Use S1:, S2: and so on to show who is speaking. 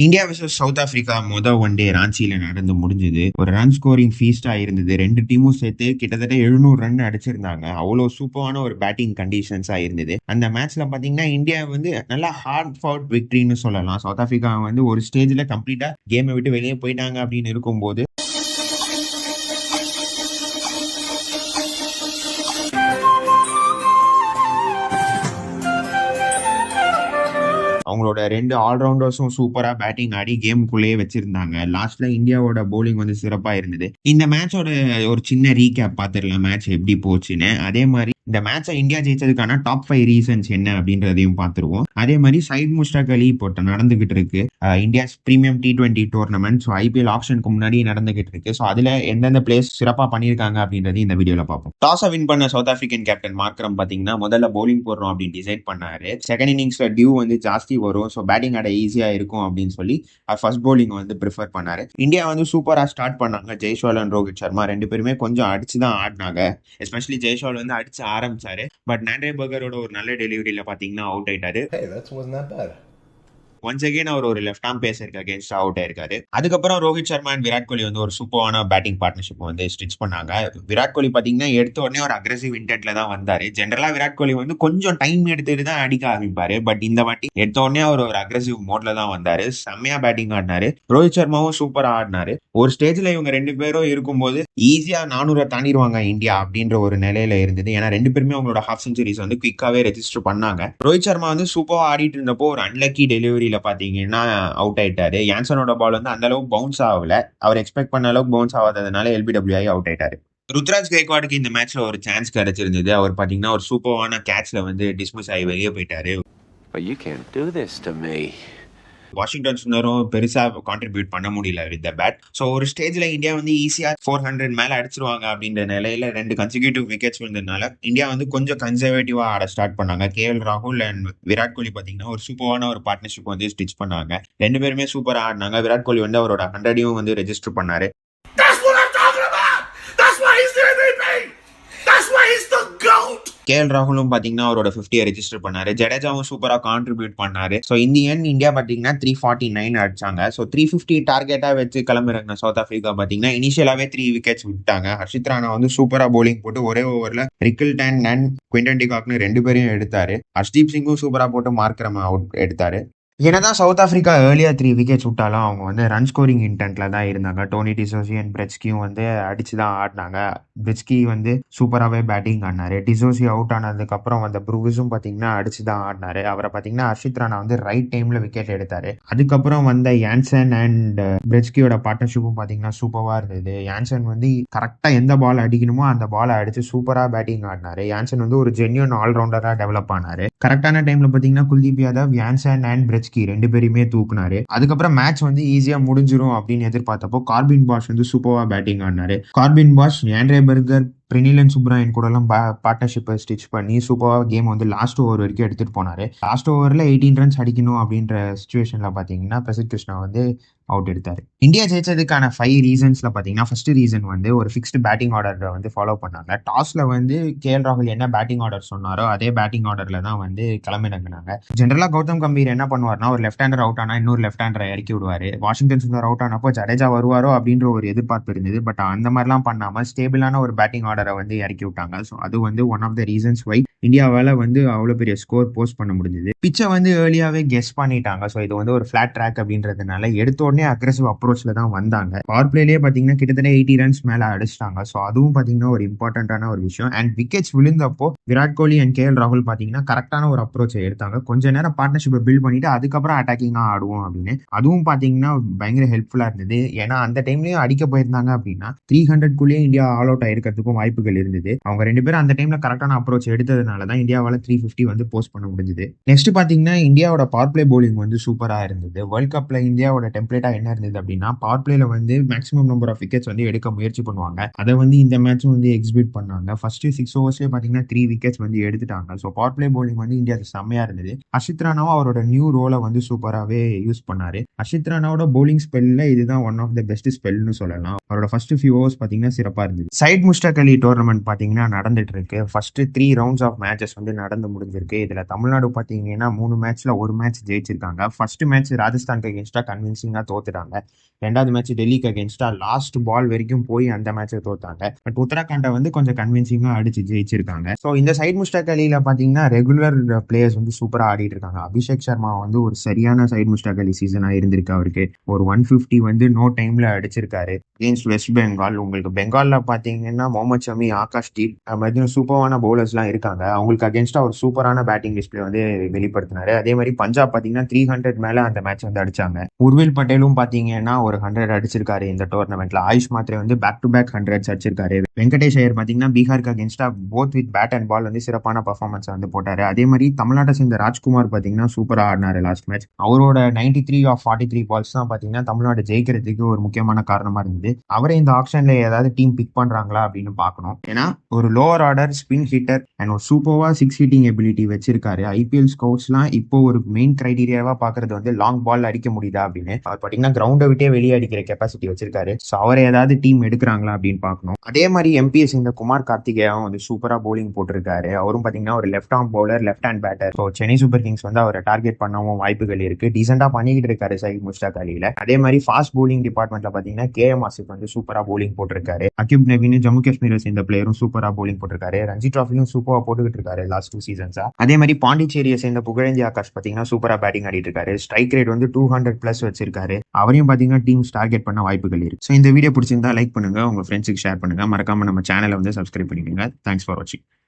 S1: India vs south Africa one day ராஞ்சியில நடந்து முடிஞ்சது. ஒரு ரன் ஸ்கோரிங் ஃபீஸ்டா இருந்தது. ரெண்டு டீமும் சேர்த்து கிட்டத்தட்ட 700 ரன் அடிச்சிருந்தாங்க. அவ்வளவு சூப்பரான ஒரு பேட்டிங் கண்டிஷன்ஸா இருந்தது. அந்த மேட்ச்ல பாத்தீங்கன்னா இந்தியா நல்லா ஹார்ட் ஃபவுட் விக்டரின்னு சொல்லலாம். சவுத் ஆப்பிரிக்கா ஒரு ஸ்டேஜ்ல கம்ப்ளீட்டா கேமை விட்டு வெளியே போயிட்டாங்க அப்படின்னு இருக்கும்போது அவங்களோட ரெண்டு ஆல்ரவுண்டர்ஸும் சூப்பரா பேட்டிங் ஆடி கேமுக்குள்ளேயே வச்சிருந்தாங்க. லாஸ்ட்ல இந்தியாவோட போலிங் சிறப்பா இருந்தது. இந்த மேட்சோட ஒரு சின்ன ரீகேப் பார்த்துடலாம் மேட்ச் எப்படி போச்சுன்னு. அதே மாதிரி இந்த மேட்சை இந்தியா ஜெயிச்சதுக்கான டாப் 5 ரீசன்ஸ் என்ன அப்படின்றதையும் பார்த்துருவோம். அதே மாதிரி சைட் முஷ்டாக் அலி இப்போ நடந்துகிட்டு இருக்கு India premium T20 tournament. So IPL ஆப்ஷனுக்கு முன்னாடி நடந்துகிட்டு இருக்கு. ஸோ அதுல எந்தெந்த பிளேஸ் சிறப்பா பண்ணியிருக்காங்க அப்படின்றது இந்த வீடியோல பார்ப்போம். டாஸை வின் பண்ண சவுத் ஆப்பிரிக்கன் கேப்டன் மார்க்ரம் பாத்தீங்கன்னா முதல்ல பவுலிங் போடுறோம் அப்படின்னு டிசைட் பண்ணாரு. செகண்ட் இன்னிங்ஸ்ல டியூ ஜாஸ்தி வரும், ஸோ பேட்டிங் ஆட ஈஸியா இருக்கும் அப்படின்னு சொல்லி ஃபர்ஸ்ட் பவுலிங் ப்ரிஃபர் பண்ணாரு. இந்தியா சூப்பரா ஸ்டார்ட் பண்ணாங்க. ஜெய்ஸ்வால் அண்ட் ரோஹித் சர்மா ரெண்டு பேருமே கொஞ்சம் அடிச்சுதான் ஆடினாங்க. எஸ்பெஷலி ஜெய்ஸ்வால் அடிச்சு ஆரம்பிச்சாரு. பட் நாண்டே பர்கரோட ஒரு நல்ல டெலிவரியில பாத்தீங்கன்னா அவுட் ஆயிட்டாரு. ஒன்ஸ் அகேன் அவர் ஒரு லெஃப்ட் ஆர்ம் பேசருக்கு அகேன்ஸ்ட் அவுட் ஆயிருக்காரு. அதுக்கப்புறம் ரோஹித் சர்மா அண்ட் விராட் கோலி ஒரு சூப்பரான பேட்டிங் பார்ட்னர்ஷிப் ஸ்டிச் பண்ணாங்க. விராட் கோலி பாத்தீங்கன்னா எடுத்த உடனே ஒரு அக்ரெசிவ் இன்டென்ட்ல தான் வந்தாரு. ஜென்ரலா விராட் கோலி கொஞ்சம் டைம் எடுத்துட்டு தான் அடிக்க ஆரம்பிப்பாரு. பட் இந்த வாட்டி எடுத்த உடனே அவர் ஒரு அக்ரெசிவ் மோட்ல தான் வந்தாரு. செம்மையா பேட்டிங் ஆடினாரு. ரோஹித் சர்மாவும் சூப்பரா ஆடினாரு. ஒரு ஸ்டேஜ்ல இவங்க ரெண்டு பேரும் இருக்கும்போது ஈஸியா 400 தாண்டிடுவாங்க இந்தியா அப்படின்ற ஒரு நிலையில இருந்தது. ஏன்னா ரெண்டு பேருமே அவங்களோட ஹாஃப் செஞ்சுரிஸ் குவிக்காவே ரெஜிஸ்டர் பண்ணாங்க. ரோஹித் சர்மா சூப்பரா ஆடிட்டு இருந்தப்போ ஒரு அன்லக்கி டெலிவரி பாத்தீங்கன்னா அவுட் ஆயிட்டாரு. யான்சனோட பால் அந்த அளவுக்கு பவுன்ஸ் ஆகல. அவர் எக்ஸ்பெக்ட் பண்ண அளவுக்கு பவுன்ஸ் ஆகாததுனால LBW ஆகி அவுட் ஆயிட்டாரு. ருத்ராஜ் கைக்வாடுக்கு இந்த மேட்ச்ல ஒரு சான்ஸ் கிடைச்சிருந்தது. அவர் பாத்தீங்கன்னா ஒரு சூப்பரான கேட்ச்ல டிஸ்மிஸ் ஆகி வெளியே போயிட்டாரு. வாஷிங்டன் சுந்தரும் பெருசா கான்ட்ரிபியூட் பண்ண முடியல வித் த பேட். ஸோ ஒரு ஸ்டேஜ்ல இந்தியா ஈஸியா 400 மேல அடிச்சிருவாங்க அப்படின்ற நிலையில ரெண்டு கன்சிக்யூட்டிவ் விக்கெட்ஸ் வந்ததுனால இந்தியா கொஞ்சம் கன்சர்வேட்டிவா ஆட ஸ்டார்ட் பண்ணாங்க. KL ராகுல் அண்ட் விராட் கோலி பாத்தீங்கன்னா ஒரு சூப்பரான ஒரு பார்ட்னர்ஷிப் ஸ்டிச் பண்ணாங்க. ரெண்டு பேருமே சூப்பரா ஆடினாங்க. விராட் கோலி அவரோட 100 ரெஜிஸ்டர் பண்ணாரு. KL ராகுலும் பாத்தீங்கன்னா அவரோட 50 ரெஜிஸ்டர் பண்ணாரு. ஜடேஜாவும் சூப்பரா கான்ட்ரிபியூட் பண்ணாரு. சோ இந்தியா பாத்தீங்கன்னா 349 அடிச்சாங்க. சோ 350 டார்கெட்டா வச்சு கிளம்பிறாங்க சவுத் ஆப்பிரிக்கா. பாத்தீங்கன்னா இனிஷியலாவே 3 விக்கெட்ஸ் விட்டாங்க. ஹர்ஷித் ராணா சூப்பரா பவுலிங் போட்டு ஒரே ஓவர்ல ரிக்கில்டன் அண்ட் குவிண்டன் டிகாக்னு ரெண்டு பேரையும் எடுத்தாரு. ஹர்ஷ்தீப் சிங்கும் சூப்பரா போட்டு மார்க்ரம் அவுட் எடுத்தாரு. என்னதான் சவுத் ஆப்பிரிக்கா ஏர்லியா 3 விக்கெட்ஸ் விட்டாலும் அவங்க ரன் ஸ்கோரிங் இன்டென்ட்ல தான் இருந்தாங்க. டோனி டிசோசி அண்ட் பிரெட்ஸ்கியும் அடிச்சுதான் ஆடினாங்க. பிரெட்ஸ்கி சூப்பராகவே பேட்டிங் ஆடினாரு. டிசோசி அவுட் ஆனதுக்கு அப்புறம் ப்ரூவிஸும் பாத்தீங்கன்னா அடிச்சுதான் ஆடினாரு. அவரை பாத்தீங்கன்னா ஹர்ஷித் ராணா ரைட் டைம்ல விக்கெட் எடுத்தாரு. அதுக்கப்புறம் யான்சன் அண்ட் பிரெட்ஸ்கியோட பார்ட்னர்ஷிப்பும் பாத்தீங்கன்னா சூப்பரா இருந்தது. யான்சன் கரெக்டா எந்த பால் அடிக்கணுமோ அந்த பாலை அடிச்சு சூப்பரா பேட்டிங் ஆடினாரு. யான்சன் ஒரு ஜென்யூன் ஆல்ரவுண்டரா டெவலப் ஆனாரு. கரெக்டான டைம்ல பாத்தீங்கன்னா Kuldeep Yadav, Jansen and Breetzke ரெண்டு பேருமே தூக்குனாரு. அதுக்கப்புறம் மேட்ச் ஈஸியா முடிஞ்சிரும் அப்படின்னு எதிர்பார்த்தப்போ கார்பின் பாஷ் சூப்பரா பேட்டிங் ஆடினாரு. Corbin Bosch, Andre Burger, Prenelan Subrayen கூட எல்லாம் பார்ட்னர்ஷிப்பை ஸ்டிச் பண்ணி சூப்பரா கேம் லாஸ்ட் ஓவர் வரைக்கும் எடுத்துட்டு போனாரு. லாஸ்ட் ஓவர்ல 18 ரன்ஸ் அடிக்கணும் அப்படின்ற சிச்சுவேஷன்ல பாத்தீங்கன்னா பிரசித் கிருஷ்ணா அவுட் எடுத்தாரு. இந்தியா ஜெயிச்சதுக்கான 5 ரீசன்ஸ்ல பாத்தீங்கன்னா ஃபர்ஸ்ட் ரீசன் ஒரு ஃபிக்ஸ்டு பேட்டிங் ஆர்டர் ஃபாலோ பண்ணாங்க. டாஸ்ல KL ராகுல் என்ன பேட்டிங் ஆர்டர் சொன்னாரோ அதே பேட்டிங் ஆர்டர்ல தான் கிளம்பினாங்க. ஜெனரலா கௌதம் கம்பீர் என்ன பண்ணுவார்னா ஒரு லெஃப்ட் ஹேண்டர் அவுட் ஆனா இன்னொரு லெஃப்ட் ஹேண்டரை இறக்கி விடுவாரு. வாஷிங்டன் சுந்தர் அவுட் ஆனப்போ ஜடேஜா வருவாரோ அப்படின்ற ஒரு எதிர்பார்ப்பு இருந்தது. பட் அந்த மாதிரிலாம் பண்ணாம ஸ்டேபிளான ஒரு பேட்டிங் ஆர்டரை இறக்கி விட்டாங்க. ஸோ அது one of the reasons why இந்தியாவால அவ்வளவு பெரிய ஸ்கோர் போஸ்ட் பண்ண முடிஞ்சது. பிச்சை ஏர்லியாவே கெஸ் பண்ணிட்டாங்க. ஸோ இது ஒரு ஃபிளாட் ட்ராக் அப்படின்றதுனால எடுத்த உடனே அக்ரெசிவ் அப்ரோச்ல தான் வந்தாங்க. பவர் பிளேலயே பாத்தீங்கன்னா கிட்டத்தட்ட 80 ரன்ஸ் மேல அடிச்சிட்டாங்க. ஸோ அதுவும் பாத்தீங்கன்னா ஒரு இம்பார்ட்டன்டான ஒரு விஷயம். அண்ட் விக்கெட்ஸ் விழுந்தப்போ விராட் கோலி அண்ட் KL ராகுல் பாத்தீங்கன்னா கரெக்டான ஒரு அப்ரோச் எடுத்தாங்க. கொஞ்ச நேரம் பார்ட்னர்ஷிப்பை பில்ட் பண்ணிட்டு அதுக்கப்புறம் அட்டாக்கிங்கா ஆடுவோம் அப்படின்னு. அதுவும் பாத்தீங்கன்னா பயங்கர ஹெல்ப்ஃபுல்லா இருந்தது. ஏன்னா அந்த டைம்லயும் அடிக்க போயிருந்தாங்க அப்படின்னா 300 இந்தியா ஆல் அவுட் ஆயிருக்கிறதுக்கும் வாய்ப்புகள் இருந்தது. அவங்க ரெண்டு பேரும் அந்த டைம்ல கரெக்டான அப்ரோச் எடுத்ததுனால தான் இந்தியாவால 350 போஸ்ட் பண்ண முடிஞ்சது. நெக்ஸ்ட் பாத்தீங்கன்னா இந்தியாவோட பவர் பிளே பவுலிங் சூப்பரா இருந்தது. வேர்ல்ட் கப்ல இந்தியாவோட டெம்ப்ளேட் டார்கெட்டா என்ன இருந்தது அப்படின்னா, பவர் பிளேல வந்து மேக்ஸிமம் நம்பர் ஆஃப் விக்கெட்ஸ் வந்து எடுக்க முயற்சி பண்ணுவாங்க. அதை வந்து இந்த மேட்சும் வந்து எக்ஸிபிட் பண்ணாங்க. ஃபர்ஸ்ட் 6 ஓவர்ஸ்லேயே பார்த்தீங்கன்னா 3 விக்கெட்ஸ் வந்து எடுத்துட்டாங்க. ஸோ பவர் பிளே பவுலிங் வந்து இந்தியா செம்மையா இருந்தது. ஹர்ஷித் ராணாவும் அவரோட நியூ ரோலை வந்து சூப்பராகவே யூஸ் பண்ணாரு. ஹர்ஷித் ராணாவோட பவுலிங் ஸ்பெல்ல இதுதான் ஒன் ஆஃப் த பெஸ்ட் ஸ்பெல்னு சொல்லலாம். அவரோட ஃபர்ஸ்ட் ஃபியூ ஓவர்ஸ் பார்த்தீங்கன்னா சிறப்பாக இருந்தது. சைட் முஸ்டாக் அலி டோர்னமெண்ட் பார்த்தீங்கன்னா நடந்துட்டு இருக்கு. ஃபர்ஸ்ட் 3 ரவுண்ட்ஸ் ஆஃப் மேட்சஸ் வந்து நடந்து முடிஞ்சிருக்கு. இதுல தமிழ்நாடு பார்த்தீங்கன்னா 3 மேட்ச்ல ஒரு மேட்ச் ஜெயிச்சிருக்காங்க. ஃபர்ஸ்ட் மேட்ச் ராஜஸ்தானுக்கு அகேன்ஸ்டா கன்வின்சிங்கா தோத்துட்டாங்க. ரெண்டாவது மேட்ச் டெல்லிக்கு அகேன்ஸ்டா லாஸ்ட் பால் வரைக்கும் போய் அந்த மேட்சை தோத்தாங்க. பட் உத்தரகாண்டை வந்து கொஞ்சம் கன்வின்சிங்கா அடிச்சு ஜெயிச்சிருக்காங்க. ஸோ இந்த சைட் முஸ்டாக் அலியில பாத்தீங்கன்னா ரெகுலர் பிளேயர்ஸ் வந்து சூப்பரா ஆடிட்டு இருக்காங்க. அபிஷேக் சர்மா வந்து ஒரு சரியான சைட் முஸ்டாக் அலி சீசனா இருந்திருக்கு. அவருக்கு ஒரு 150 வந்து நோ டைம்ல அடிச்சிருக்காரு அகேன்ஸ்ட் வெஸ்ட் பெங்கால். உங்களுக்கு பெங்கால்ல பாத்தீங்கன்னா முகமது ஷமி, ஆகாஷ் டீப் மாதிரி சூப்பரான பவுலர்ஸ் எல்லாம் இருக்காங்க. அவங்களுக்கு அகேன்ஸ்டா ஒரு சூப்பரான பேட்டிங் டிஸ்பிளே வந்து வெளிப்படுத்தினாரு. அதே மாதிரி பஞ்சாப் பாத்தீங்கன்னா 300 மேல அந்த மேட்ச் வந்து அடிச்சாங்க. உர்வில் பட்டேலும் பாத்தீங்கன்னா ஒரு 100 அடிச்சிருக்காரு இந்த டோர்னமெண்ட்ல. ஆயுஷ் மாத்ரே வந்து பேக் டு பேக் 100 அடிச்சிருக்காரு. வெங்கடேஷ் ஐயர் பாத்தீங்கன்னா பீகாருக்கு அகேன்ஸ்டா both with bat and ball வந்து சிறப்பான பர்ஃபார்மன்ஸ் வந்து போட்டாரு. அதே மாதிரி தமிழ்நாட்டை சேர்ந்த ராஜ்குமார் பாத்தீங்கன்னா சூப்பரா ஆடினாரு லாஸ்ட் மேட்ச். அவரோட 93 ஆஃப் 43 பால்ஸ் தான் பாத்தீங்கன்னா தமிழ்நாடு ஜெயிக்கிறதுக்கு ஒரு முக்கியமான காரணமா இருந்தது. அவரே இந்த ஆப்ஷன்ல ஏதாவது டீம் பிக் பண்றாங்களா அப்படின்னு பாக்கணும். ஏன்னா ஒரு lower order spin hitter and ஒரு சூப்பர்வா 6 ஹிட்டிங் எபிலிட்டி வச்சிருக்காரு. ஐபிஎல் ஸ்கவுட்ஸ்லாம் இப்போ ஒரு மெயின் கிரைடீரியாவா பாக்குறது வந்து லாங் பால் அடிக்க முடியுதா அப்படின்னு. அவர் பாத்தீங்கன்னா கிரவுண்டை விட்டே வெளியே அடிக்கிற கெப்பாசிட்டி வச்சிருக்காரு. ஸோ அவரை ஏதாவது டீம் எடுக்கிறாங்களா அப்படின்னு பார்க்கணும். அதே மாதிரி எம்பிஎஸ் இந்த குமார் கார்த்திகேயாவும் வந்து சூப்பரா போலிங் போட்டிருக்காரு. அவரும் பாத்தீங்கன்னா ஒரு left arm bowler, left hand batter. So Chennai Super Kings வந்து அவரை டார்கெட் பண்ணவும் வாய்ப்புகள் இருக்கு. டீசெண்டா பண்ணிக்கிட்டு இருக்காரு சைட் முஸ்டாக் அலியில. அதே மாதிரி ஃபாஸ்ட் போலிங் டிபார்ட்மெண்ட்ல பாத்தீங்கன்னா கேஎம் ஆசிப் வந்து சூப்பரா போலிங் போட்டிருக்காரு. அக்யூப் நவீன் ஜம்மு காஷ்மீரை சேர்ந்த பிளேயரும் சூப்பரா போலிங் போட்டிருக்காரு. ரஞ்சி டிராஃபிலும் சூப்பரா போட்டுக்கிட்டு இருக்காரு லாஸ்ட் 2 சீசன்ஸா. அதே மாதிரி பாண்டிச்சேரியை சேர்ந்த புகழேந்தி ஆகாஷ் பாத்தீங்கன்னா சூப்பரா பேட்டிங் ஆடிட்டு இருக்காரு. ஸ்ட்ரைக் ரேட் வந்து 200+ வச்சிருக்காரு. அவரையும் பாத்தீங்கன்னா டீம்ஸ் டார்கெட் பண்ண வாய்ப்புகள் இருக்கு. ஸோ இந்த வீடியோ பிடிச்சிருந்தா லைக் பண்ணுங்க, உங்க ஃப்ரெண்ட்ஸுக்கு ஷேர் பண்ணுங்க. மறக்காம நம்ம சேனலை வந்து சப்ஸ்கிரைப் பண்ணிக்கோங்க. தேங்க்ஸ் ஃபார் வாட்சிங்.